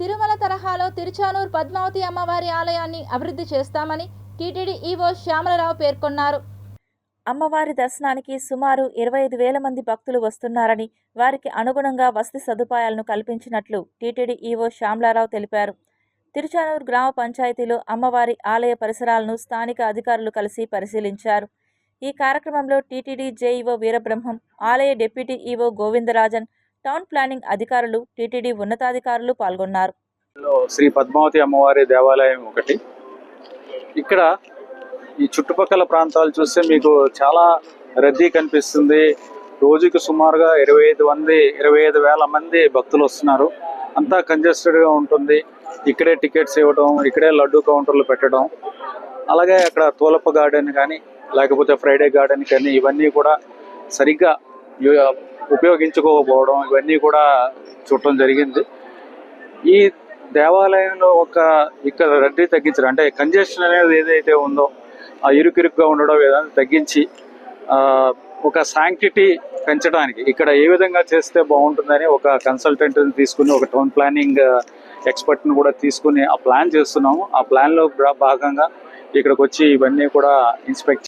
తిరుమల తరహాలో తిరుచానూరు పద్మావతి అమ్మవారి ఆలయాన్ని అభివృద్ధి చేస్తామని టీటీడీ ఈవో శ్యామలరావు పేర్కొన్నారు. అమ్మవారి దర్శనానికి సుమారు 25,000 మంది భక్తులు వస్తున్నారని, వారికి అనుగుణంగా వసతి సదుపాయాలను కల్పించినట్లు టీటీడీ ఈవో శ్యామలరావు తెలిపారు. తిరుచానూరు గ్రామ పంచాయతీలో అమ్మవారి ఆలయ పరిసరాలను స్థానిక అధికారులు కలిసి పరిశీలించారు. ఈ కార్యక్రమంలో టీటీడీ జేఈఓ వీరబ్రహ్మం, ఆలయ deputy EO Govindarajan, town planning అధికారులు, టీటీడీ ఉన్నతాధికారులు పాల్గొన్నారు. శ్రీ పద్మావతి అమ్మవారి దేవాలయం ఒకటి. ఇక్కడ ఈ చుట్టుపక్కల ప్రాంతాలు చూస్తే మీకు చాలా రద్దీ కనిపిస్తుంది. రోజుకి సుమారుగా 25,000 మంది భక్తులు వస్తున్నారు. అంతా కంజెస్టెడ్గా ఉంటుంది. ఇక్కడే టికెట్స్ ఇవ్వడం, ఇక్కడే లడ్డు కౌంటర్లు పెట్టడం, అలాగే అక్కడ తోలప్ప గార్డెన్ కానీ లేకపోతే ఫ్రైడే గార్డెన్ కానీ ఇవన్నీ కూడా సరిగ్గా ఉపయోగించుకోకపోవడం, ఇవన్నీ కూడా చూడటం జరిగింది. ఈ దేవాలయంలో ఇక్కడ రద్దీ తగ్గించడం, అంటే కంజెషన్ అనేది ఏదైతే ఉందో ఆ ఇరుకిరుగ్గా ఉండడం ఏదైనా తగ్గించి ఒక శాంక్టిటీ పెంచడానికి ఇక్కడ ఏ విధంగా చేస్తే బాగుంటుందని ఒక కన్సల్టెంట్ని తీసుకుని, ఒక టౌన్ ప్లానింగ్ ఎక్స్పర్ట్ని కూడా తీసుకుని ఆ ప్లాన్ చేస్తున్నాము. ఆ ప్లాన్లో భాగంగా ఇక్కడికి వచ్చి ఇవన్నీ కూడా ఇన్స్పెక్ట్